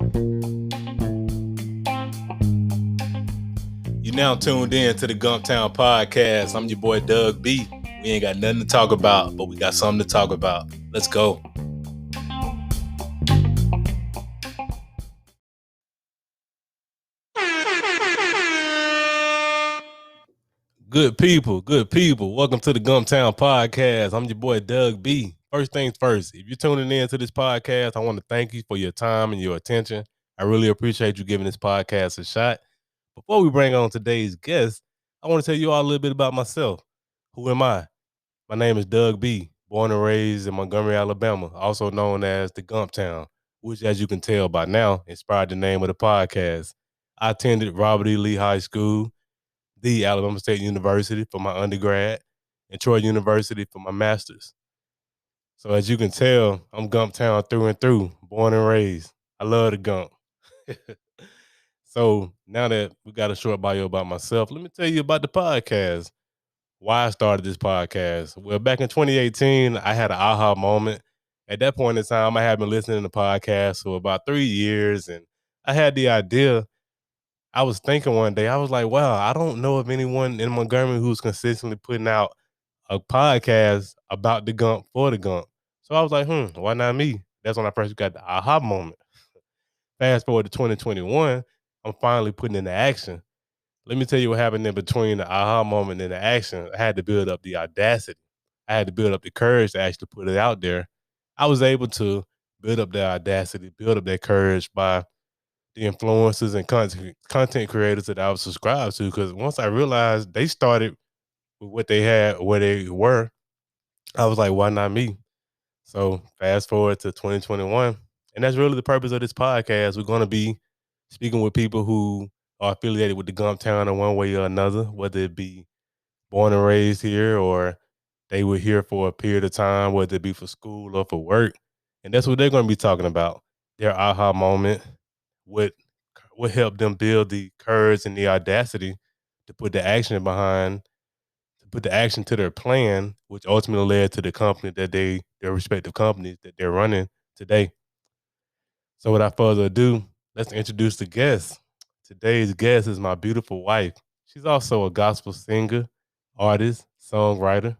You now tuned in to the Gumptown Podcast. I'm your boy Doug B. We ain't got nothing to talk about, but we got something to talk about. Let's go. Good people. Welcome to the Gumptown Podcast. I'm your boy Doug B. First things first, if you're tuning in to this podcast, I want to thank you for your time and your attention. I really appreciate you giving this podcast a shot. Before we bring on today's guest, I want to tell you all a little bit about myself. Who am I? My name is Doug B., born and raised in Montgomery, Alabama, also known as the Gumptown, which, as you can tell by now, inspired the name of the podcast. I attended Robert E. Lee High School, the Alabama State University for my undergrad, and Troy University for my master's. So as you can tell, I'm Gumptown through and through, born and raised. I love the Gump. So now that we got a short bio about myself, let me tell you about the podcast. Why I started this podcast. Well, back in 2018, I had an aha moment. At that point in time, I had been listening to podcasts for about 3 years, and I had the idea. I was thinking one day, I was like, wow, I don't know of anyone in Montgomery who's consistently putting out a podcast about the Gump for the Gump. So I was like, why not me? That's when I first got the aha moment. Fast forward to 2021, I'm finally putting into action. Let me tell you what happened in between the aha moment and the action. I had to build up the audacity. I had to build up the courage to actually put it out there. I was able to build up the audacity, build up that courage by the influencers and content creators that I was subscribed to. Because once I realized they started with what they had, where they were, I was like, why not me? So fast forward to 2021. And that's really the purpose of this podcast. We're going to be speaking with people who are affiliated with the Gumptown in one way or another, whether it be born and raised here or they were here for a period of time, whether it be for school or for work. And that's what they're going to be talking about. Their aha moment, what helped them build the courage and the audacity to put the action behind, to put the action to their plan, which ultimately led to the company that their respective companies that they're running today. So without further ado, let's introduce the guest. Today's guest is my beautiful wife. She's also a gospel singer, artist, songwriter.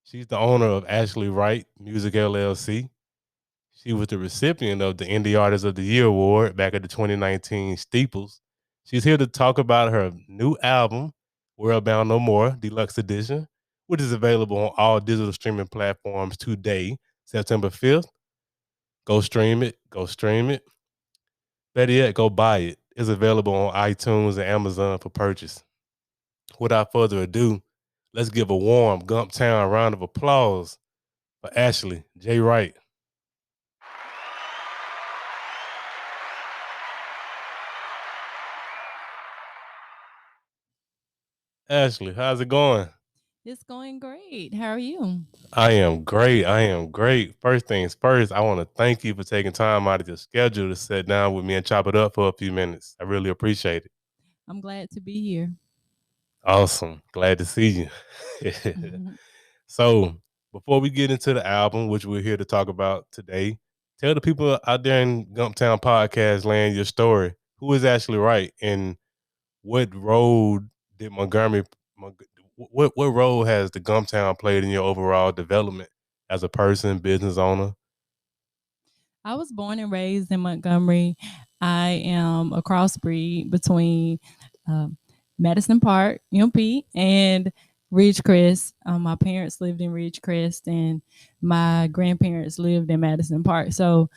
She's the owner of Ashley Wright Music LLC. She was the recipient of the Indie Artist of the Year Award back at the 2019 Steeples. She's here to talk about her new album, World Bound No More, Deluxe Edition, which is available on all digital streaming platforms today, September 5th. Go stream it. Go stream it. Better yet, go buy it. It's available on iTunes and Amazon for purchase. Without further ado, let's give a warm Gumptown round of applause for Ashley J. Wright. Ashley, how's it going? It's going great. How are you? I am great. First things first, I want to thank you for taking time out of your schedule to sit down with me and chop it up for a few minutes. I really appreciate it. I'm glad to be here. Awesome. Glad to see you. So, before we get into the album, which we're here to talk about today, tell the people out there in Gumptown Podcast land your story. Who is Ashley Wright, and what role did what role has the Gumptown played in your overall development as a person, business owner? I was born and raised in Montgomery. I am a crossbreed between uh, Madison Park, UMP, and Ridgecrest. My parents lived in Ridgecrest, and my grandparents lived in Madison Park. So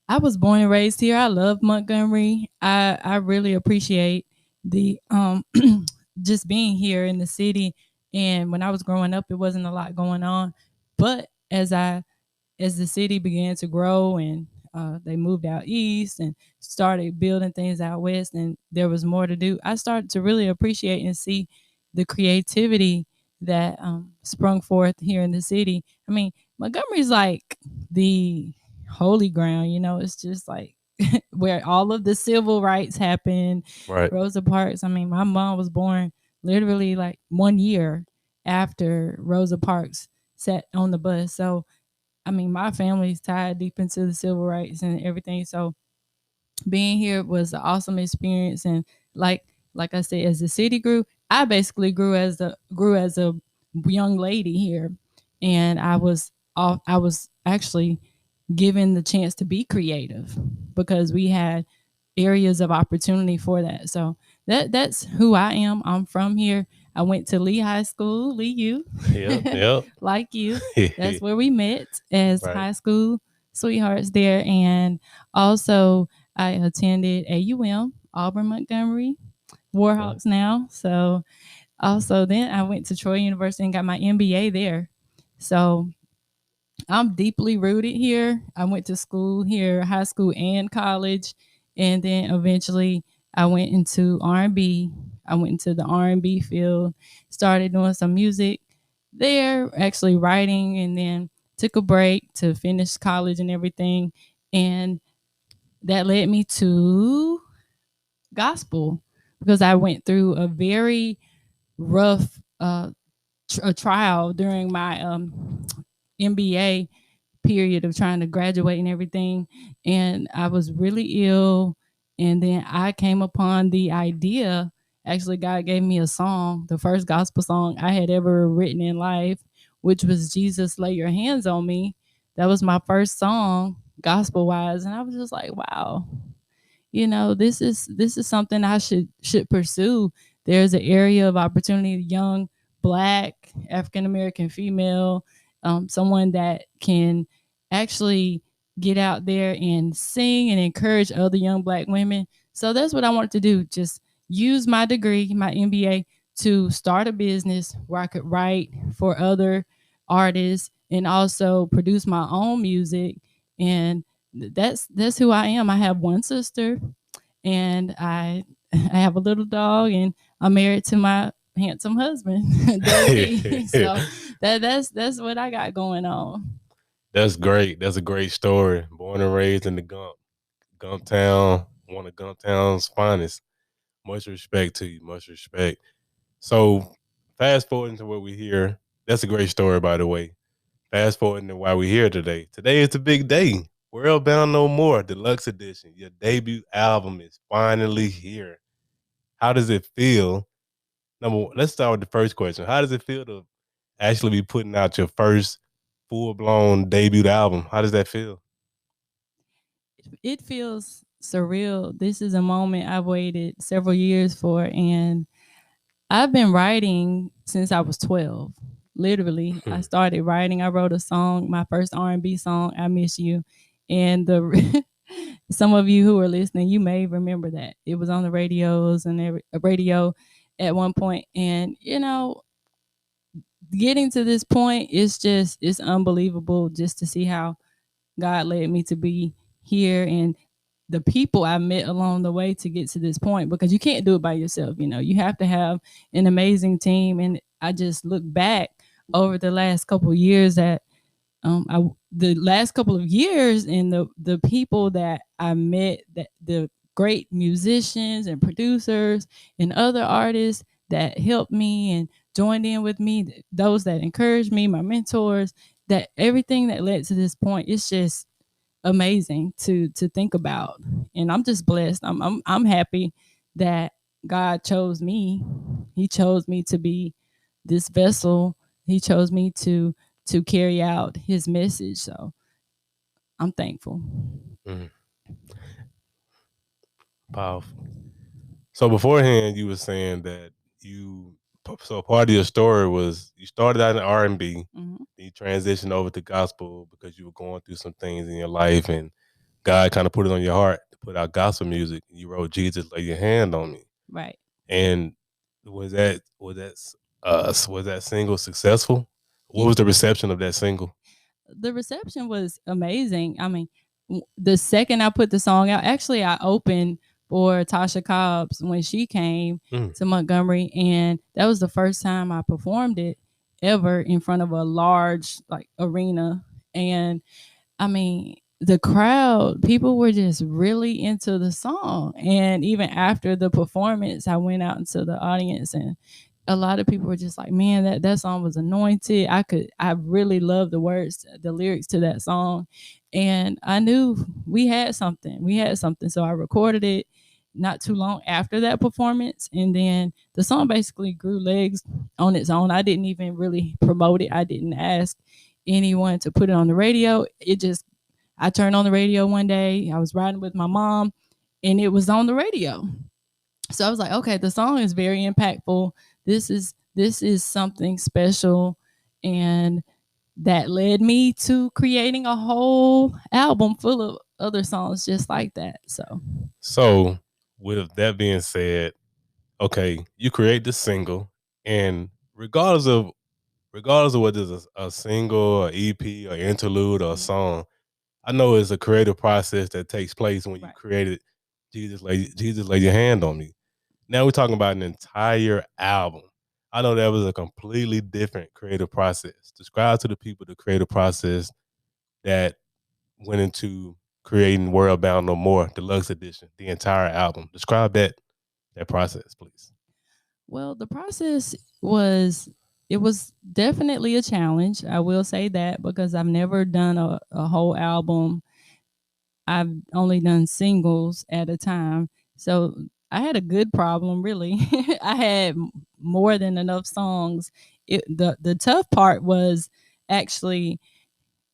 I was born and raised here. I love Montgomery. I really appreciate the just being here in the city. And when I was growing up, it wasn't a lot going on. But as the city began to grow and they moved out east and started building things out west, and there was more to do, I started to really appreciate and see the creativity that sprung forth here in the city. I mean, Montgomery's like the holy ground, it's just like where all of the civil rights happened. Right. Rosa Parks. I mean, my mom was born literally like 1 year after Rosa Parks sat on the bus. So I mean, my family's tied deep into the civil rights and everything. So being here was an awesome experience. And like I said, as the city grew, I basically grew as a young lady here, and I was actually given the chance to be creative because we had areas of opportunity for that. So that's who I am. I'm from here. I went to Lee High School, Lee U, Yep, yep. like you. That's where we met as Right. high school sweethearts there. And also, I attended AUM, Auburn Montgomery, Okay. Warhawks now. So, also, then I went to Troy University and got my MBA there. So, I'm deeply rooted here. I went to school here, high school and college, and then eventually I went into R&B. I went into the R&B field, started doing some music there, actually writing, and then took a break to finish college and everything. And that led me to gospel because I went through a very rough a trial during my MBA period of trying to graduate and everything. And I was really ill. And then I came upon the idea. Actually, God gave me a song, the first gospel song I had ever written in life, which was Jesus Lay Your Hands on Me. That was my first song, gospel wise. And I was just like, wow, this is something I should pursue. There's an area of opportunity, young black African American female, someone that can actually get out there and sing and encourage other young black women. So that's what I wanted to do, just use my degree, my MBA, to start a business where I could write for other artists and also produce my own music. And that's who I am. I have one sister, and I have a little dog, and I'm married to my handsome husband, Derek. So that's what I got going on. That's great. That's a great story. Born and raised in the Gump Town, one of Gump Town's finest. Much respect to you. Much respect. So, fast forwarding to what we hear. That's a great story, by the way. Fast forwarding to why we're here today. Today is a big day. World Bound No More, Deluxe Edition. Your debut album is finally here. How does it feel? Number one, let's start with the first question. How does it feel to actually be putting out your first full blown debut album? How does that feel? It feels surreal. This is a moment I've waited several years for, and I've been writing since I was 12. Literally, I started writing. I wrote a song, my first R&B song, "I Miss You," and the some of you who are listening, you may remember that it was on the radios and every radio at one point. And getting to this point, it's unbelievable just to see how God led me to be here, and the people I met along the way to get to this point, because you can't do it by yourself. You have to have an amazing team. And I just look back over the last couple of years at the last couple of years, and the people that I met, that the great musicians and producers and other artists that helped me and joined in with me, those that encouraged me, my mentors, that everything that led to this point, it's just amazing to think about. And I'm just blessed. I'm happy that God chose me. He chose me to be this vessel. He chose me to carry out his message. So I'm thankful. Mm, powerful. So beforehand, you were saying that so part of your story was you started out in R&B, Mm-hmm. then you transitioned over to gospel because you were going through some things in your life, and God kind of put it on your heart to put out gospel music. You wrote "Jesus, Lay Your Hand on Me," Right. and was that single successful? What Yeah. was the reception of that single? The reception was amazing. I mean, the second I put the song out, actually, I opened for Tasha Cobbs when she came Mm. to Montgomery, and that was the first time I performed it ever in front of a large like arena. And I mean, the crowd, people were just really into the song. And even after the performance, I went out into the audience and a lot of people were just like, man, that song was anointed. I really love the words, the lyrics to that song. And I knew we had something. We had something. So I recorded it not too long after that performance. And then the song basically grew legs on its own. I didn't even really promote it. I didn't ask anyone to put it on the radio. I turned on the radio one day. I was riding with my mom and it was on the radio. So I was like, okay, the song is very impactful. This is something special, and that led me to creating a whole album full of other songs just like that. So, with that being said, okay, you create the single, and regardless of whether it's a single, or EP, or interlude, or a song, I know it's a creative process that takes place when you Right. created Jesus lay your hand on me. Now we're talking about an entire album. I know that was a completely different creative process. Describe to the people the creative process that went into creating World Bound No More Deluxe Edition, the entire album. Describe that process, please. Well, the process was definitely a challenge. I will say that because I've never done a whole album. I've only done singles at a time. So I had a good problem, really. I had more than enough songs. The tough part was actually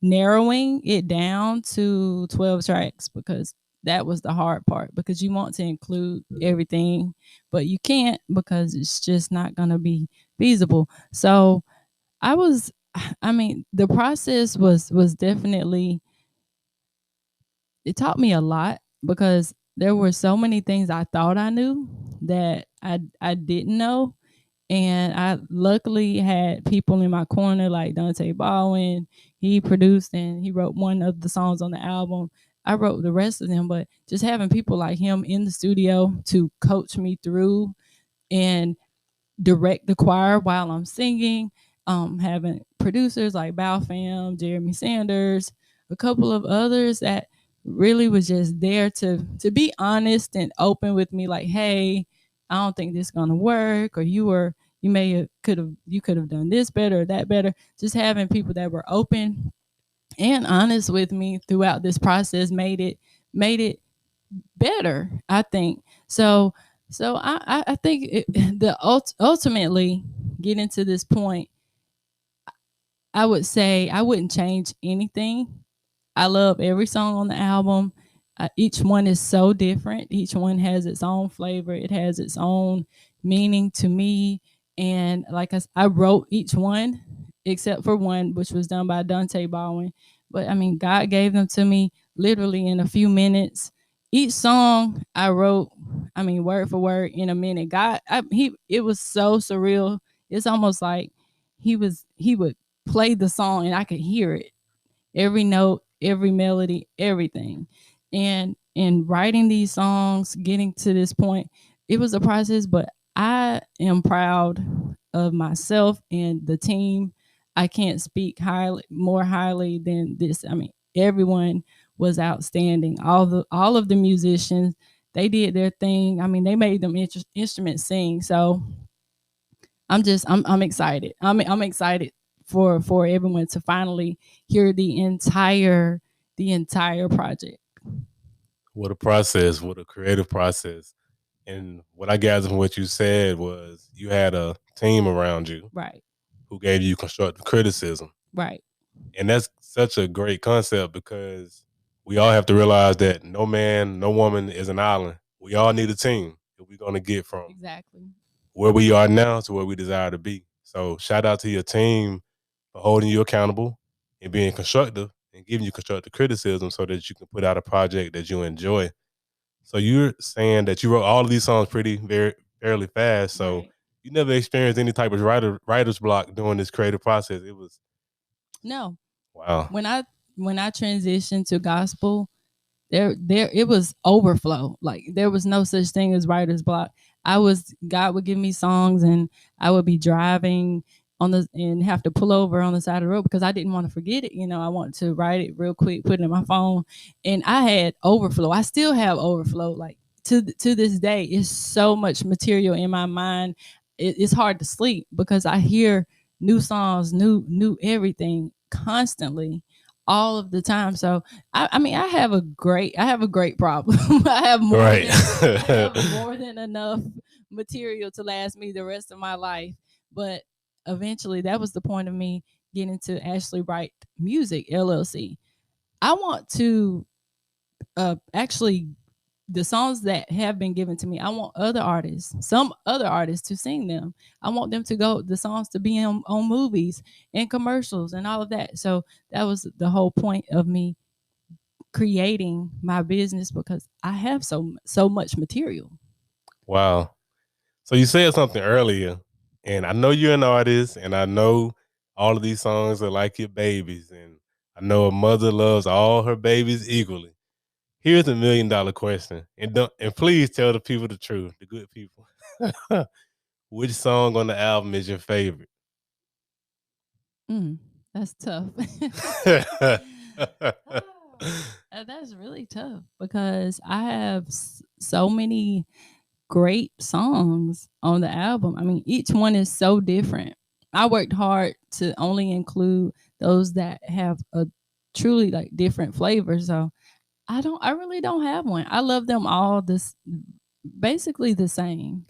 narrowing it down to 12 tracks, because that was the hard part, because you want to include everything, but you can't because it's just not going to be feasible. So I was I mean, the process was definitely, it taught me a lot, because there were so many things I thought I knew that I didn't know. And I luckily had people in my corner like Dante Baldwin. He produced and he wrote one of the songs on the album. I wrote the rest of them, but just having people like him in the studio to coach me through and direct the choir while I'm singing, having producers like Balfam, Jeremy Sanders, a couple of others that really was just there to be honest and open with me, like, hey, I don't think this is gonna work, or you could have done this better or that better. Just having people that were open and honest with me throughout this process made it better, I think. So I think ultimately getting to this point, I would say I wouldn't change anything. I love every song on the album. Each one is so different. Each one has its own flavor. It has its own meaning to me. And like I wrote each one except for one, which was done by Dante Baldwin. But I mean, God gave them to me literally in a few minutes. Each song I wrote, I mean, word for word in a minute. It was so surreal. It's almost like he would play the song and I could hear it, every note, every melody, everything. And in writing these songs, getting to this point, it was a process, but I am proud of myself and the team. I can't speak more highly than this. I mean, everyone was outstanding. All of the musicians, they did their thing. I mean, they made them instruments sing. So I'm excited. I'm excited for everyone to finally hear the entire project. What a process, what a creative process. And what I gathered from what you said was you had a team around you Right. who gave you constructive criticism. Right. And that's such a great concept because we all have to realize that no man, no woman is an island. We all need a team if we're going to get from Exactly. where we are now to where we desire to be. So shout out to your team for holding you accountable and being constructive and giving you constructive criticism so that you can put out a project that you enjoy. So you're saying that you wrote all of these songs fairly fast. So Right. you never experienced any type of writer's block during this creative process. It was No. wow. When I transitioned to gospel, there it was overflow. Like, there was no such thing as writer's block. God would give me songs and I would be driving and have to pull over on the side of the road because I didn't want to forget it. I want to write it real quick, put it in my phone. And I had overflow. I still have overflow. Like, to this day, it's so much material in my mind. it's hard to sleep because I hear new songs, new everything constantly all of the time. So I mean I have a great problem. Right. I have more than enough material to last me the rest of my life. But eventually that was the point of me getting into Ashley Wright Music LLC. I want to actually the songs that have been given to me, I want some other artists to sing them. I want them to go, the songs to be on movies and commercials and all of that. So that was the whole point of me creating my business because I have so much material. Wow. So you said something earlier, and I know you're an artist, and I know all of these songs are like your babies, and I know a mother loves all her babies equally. Here's $1 million question, and please tell the people the truth, the good people. Which song on the album is your favorite? Mm, that's tough. That's really tough because I have so many great songs on the album. I mean, each one is so different. I worked hard to only include those that have a truly like different flavor. So I really don't have one. I love them all this basically the same.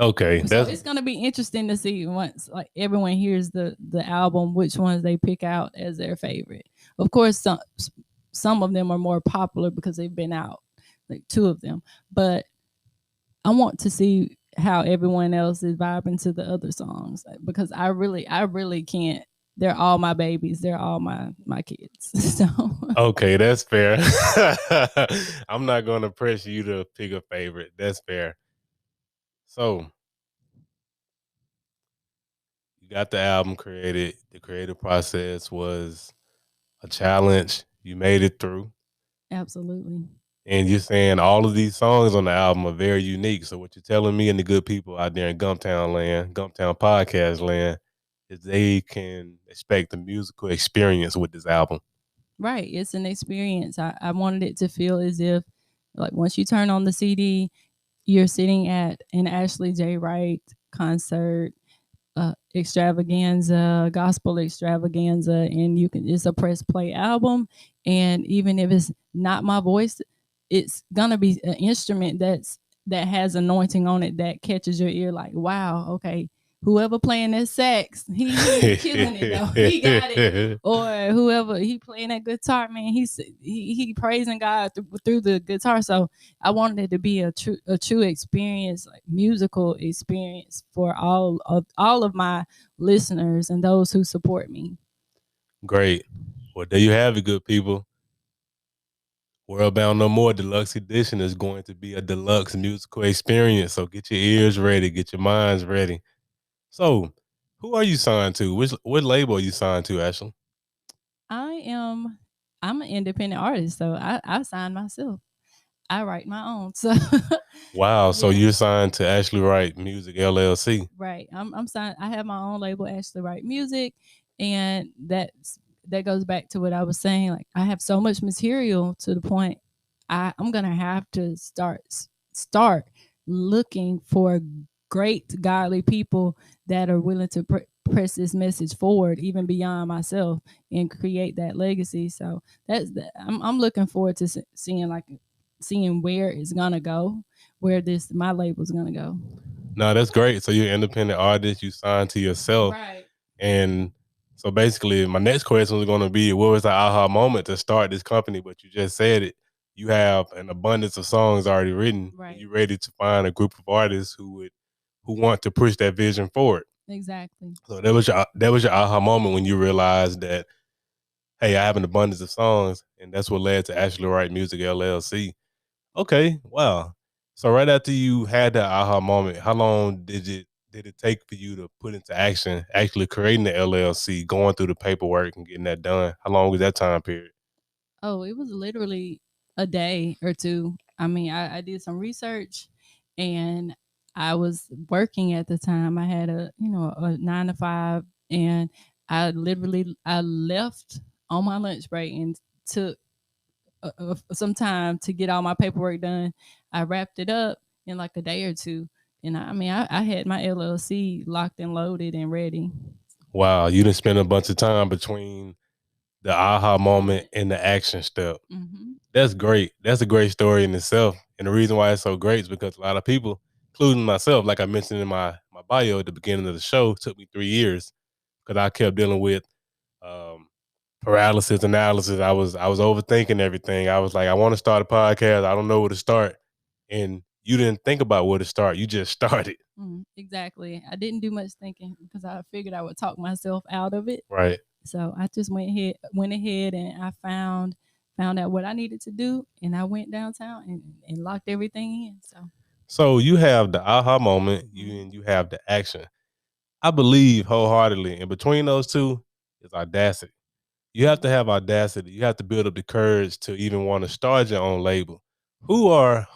Okay, So it's gonna be interesting to see once like everyone hears the album, which ones they pick out as their favorite. Of course, some of them are more popular because they've been out, like two of them. But I want to see how everyone else is vibing to the other songs because I really can't. They're all my babies. They're all my kids. So okay, that's fair. I'm not going to press you to pick a favorite. That's fair. So you got the album created. The creative process was a challenge. You made it through. absolutely. And you're saying all of these songs on the album are very unique. So what you're telling me and the good people out there in Gumptown land, Gumptown podcast land, is they can expect a musical experience with this album. Right. It's an experience. I wanted it to feel as if like once you turn on the CD, you're sitting at an Ashley J. Wright concert, extravaganza, gospel extravaganza, and you can it's a press play album. And even if it's not my voice, it's gonna be an instrument that has anointing on it that catches your ear like, wow, okay, whoever playing that sax, he's killing it though. He got it. Or whoever he playing that guitar, man, he praising God through the guitar. So I wanted it to be a true experience, like musical experience for all of my listeners and those who support me. Great. Well, there you have it, good people. Worldbound No More Deluxe Edition is going to be a deluxe musical experience. So get your ears ready, get your minds ready. So, who are you signed to? What label are you signed to, Ashley? I am I'm an independent artist, so I sign myself. I write my own. So Wow, so yeah. you're signed to Ashley Wright Music LLC. Right. I'm signed. I have my own label, Ashley Wright Music, and that goes back to what I was saying. Like I have so much material to the point I'm gonna have to start looking for great godly people that are willing to press this message forward, even beyond myself, and create that legacy. So I'm looking forward to seeing where it's gonna go, where this my label's gonna go. No, that's great. So you're an independent artist, you signed to yourself. Right. And so basically my next question was gonna be what was the aha moment to start this company? But you just said it. You have an abundance of songs already written. Right. And you're ready to find a group of artists who want to push that vision forward. Exactly. So that was your aha moment when you realized that, hey, I have an abundance of songs, and that's what led to Ashley Wright Music LLC. Okay, wow. So right after you had that aha moment, how long did it take for you to put into action actually creating the LLC, going through the paperwork and getting that done? How long was that time period? Oh, it was literally a day or two. I mean, I did some research and I was working at the time. I had a 9 to 5, and I left on my lunch break and took some time to get all my paperwork done. I wrapped it up in like a day or two, And I had my LLC locked and loaded and ready. Wow, you didn't spend a bunch of time between the aha moment and the action step. Mm-hmm. That's great. That's a great story in itself. And the reason why it's so great is because a lot of people, including myself, like I mentioned in my bio at the beginning of the show, took me 3 years because I kept dealing with um, paralysis analysis. I was overthinking everything. I was like, I want to start a podcast. I don't know where to start. And you didn't think about where to start. You just started. Exactly. I didn't do much thinking because I figured I would talk myself out of it. Right. So I just went ahead and I found out what I needed to do, and I went downtown and locked everything in. So you have the aha moment, and you have the action. I believe wholeheartedly, and between those two is audacity. You have to have audacity. You have to build up the courage to even want to start your own label. Who or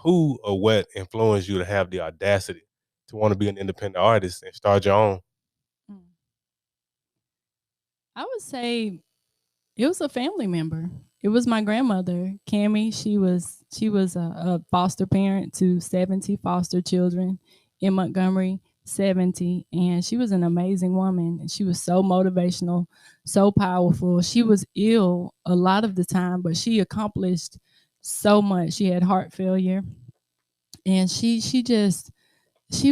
what influenced you to have the audacity to want to be an independent artist and start your own? Mm. I would say it was a family member. It was my grandmother, Cammie. She was a foster parent to 70 foster children in Montgomery, 70, and she was an amazing woman. And she was so motivational, so powerful. She was ill a lot of the time, but she accomplished so much. She had heart failure, and she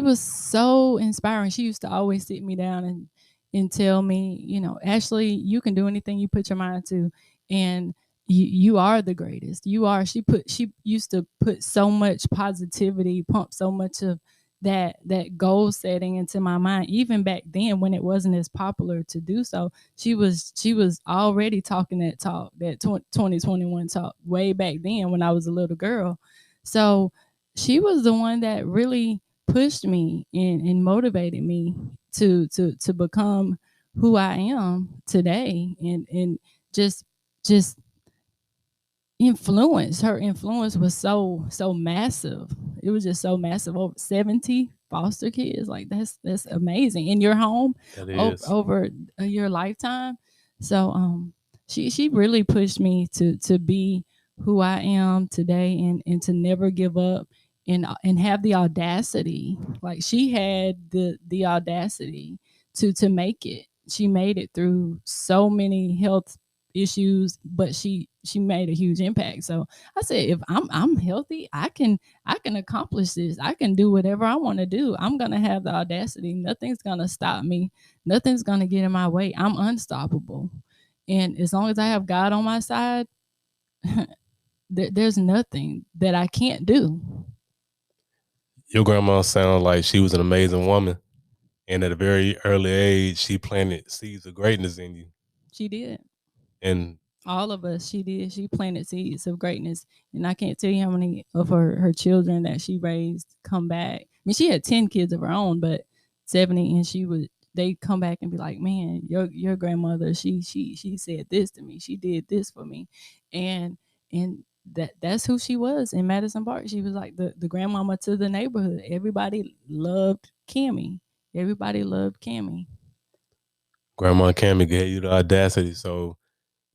was so inspiring. She used to always sit me down and tell me, Ashley, you can do anything you put your mind to, and you are the greatest. You are. She used to put so much positivity, pump so much of that goal setting into my mind. Even back then, when it wasn't as popular to do so, she was already talking that talk, that 2021 talk, way back then when I was a little girl. So she was the one that really pushed me and motivated me to become who I am today, and just just influence. Her influence was so massive. It was just so massive. Over 70 foster kids, like that's amazing in your home, That is. over your lifetime. So she really pushed me to be who I am today, and to never give up, and have the audacity. Like, she had the audacity to make it. She made it through so many health issues, but she made a huge impact. So I said, if I'm healthy, I can accomplish this. I can do whatever I want to do. I'm gonna have the audacity. Nothing's gonna stop me. Nothing's gonna get in my way. I'm unstoppable. And as long as I have God on my side, there's nothing that I can't do. Your grandma sounds like she was an amazing woman. And at a very early age, she planted seeds of greatness in you. She did. And All of us, she did. She planted seeds of greatness, and I can't tell you how many of her children that she raised come back. I mean, she had 10 kids of her own, but 70, and they come back and be like, man, your grandmother, she said this to me, she did this for me. And that's who she was in Madison Park. She was like the grandmama to the neighborhood. Everybody loved Cammie. Everybody loved Cammie. Grandma Cammy gave you the audacity. So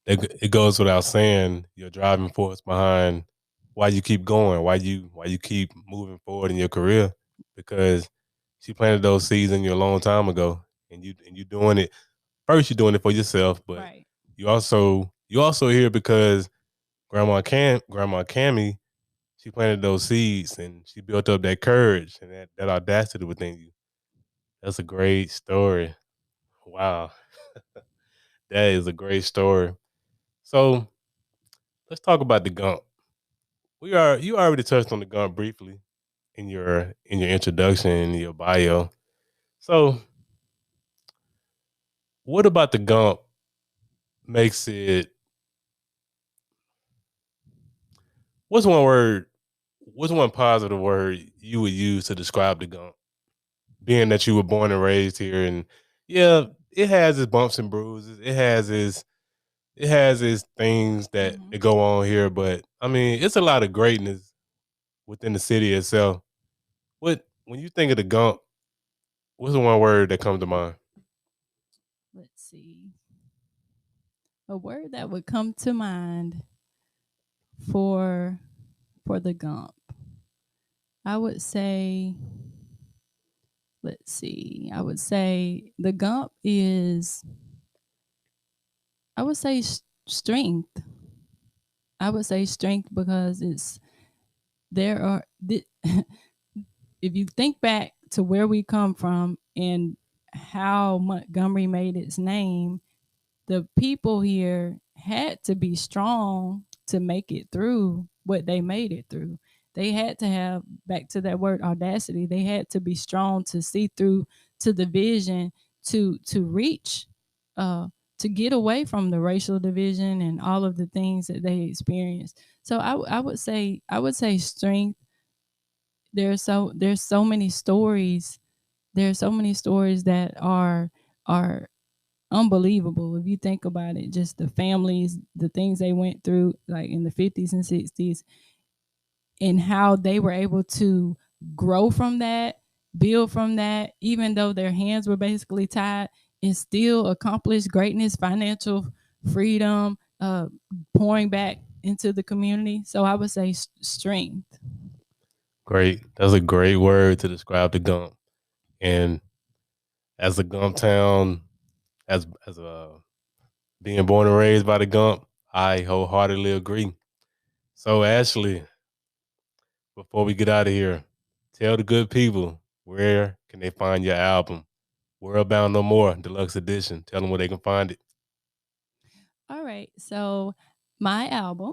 it goes without saying your driving force behind why you keep going, why you keep moving forward in your career, because she planted those seeds in you a long time ago, and you doing it. First, you're doing it for yourself, but Right. you also here because Grandma Cammy, she planted those seeds and she built up that courage and that audacity within you. That's a great story. Wow, that is a great story. So let's talk about the Gump. You already touched on the Gump briefly in your introduction in your bio. So what about the Gump makes it? What's one word? What's one positive word you would use to describe the Gump? Being that you were born and raised here, and yeah, it has its bumps and bruises. It has its things that go on here, but I mean, it's a lot of greatness within the city itself. When you think of the Gump, what's the one word that comes to mind? Let's see. A word that would come to mind for for the Gump, I would say let's see. I would say the Gump is, I would say strength. I would say strength because it's there are if you think back to where we come from and how Montgomery made its name, the people here had to be strong to make it through what they made it through. They had to have, back to that word audacity, they had to be strong to see through to the vision, to reach, uh to get away from the racial division and all of the things that they experienced. So I would say strength. There's so many stories. There's so many stories that are unbelievable if you think about it. Just the families, the things they went through, like in the 50s and 60s, and how they were able to grow from that, build from that, even though their hands were basically tied, and still accomplish greatness, financial freedom, pouring back into the community. So I would say strength. Great. That's a great word to describe the Gump. And as a Gump town, as a being born and raised by the Gump, I wholeheartedly agree. So Ashley, before we get out of here, tell the good people where can they find your album, Worldbound No More Deluxe Edition. Tell them where they can find it. All right. So my album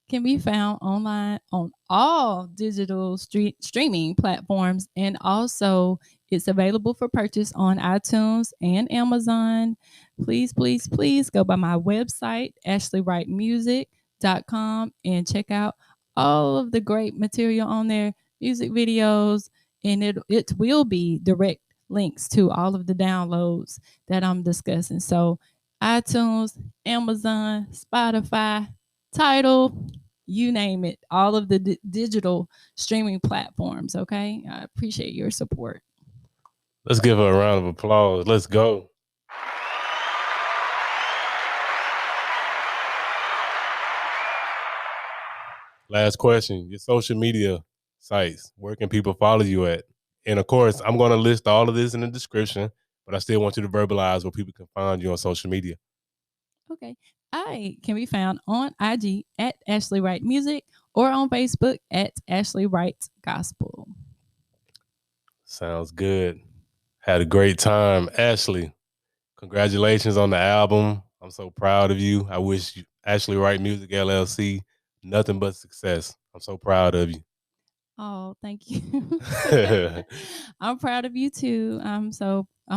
can be found online on all digital streaming platforms, and also it's available for purchase on iTunes and Amazon. Please, please, please go by my website, ashleyWrightmusic.com, and check out all of the great material on there, music videos, and it will be direct links to all of the downloads that I'm discussing. So iTunes, Amazon, Spotify, Tidal, you name it, all of the digital streaming platforms. Okay. I appreciate your support. Let's give her a round of applause. Let's go. Last question. Your social media sites, where can people follow you at? And of course, I'm going to list all of this in the description, but I still want you to verbalize where people can find you on social media. Okay. I can be found on IG at Ashley Wright Music or on Facebook at Ashley Wright Gospel. Sounds good. Had a great time. Ashley, congratulations on the album. I'm so proud of you. I wish you, Ashley Wright Music LLC, nothing but success. I'm so proud of you. Oh, thank you. I'm proud of you too. I'm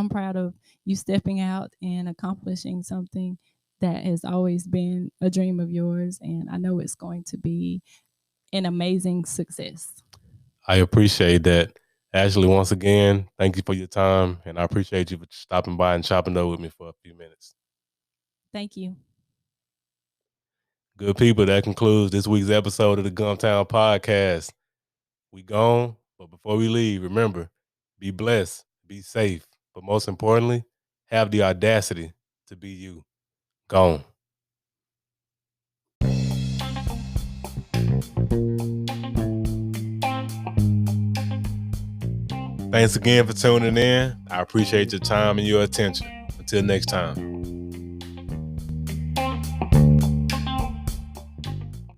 proud of you stepping out and accomplishing something that has always been a dream of yours, and I know it's going to be an amazing success. I appreciate that. Ashley, once again, thank you for your time, and I appreciate you for stopping by and chopping up with me for a few minutes. Thank you. Good people, that concludes this week's episode of the Gumptown Podcast. We gone, but before we leave, remember, be blessed, be safe, but most importantly, have the audacity to be you. Gone. Thanks again for tuning in. I appreciate your time and your attention. Until next time.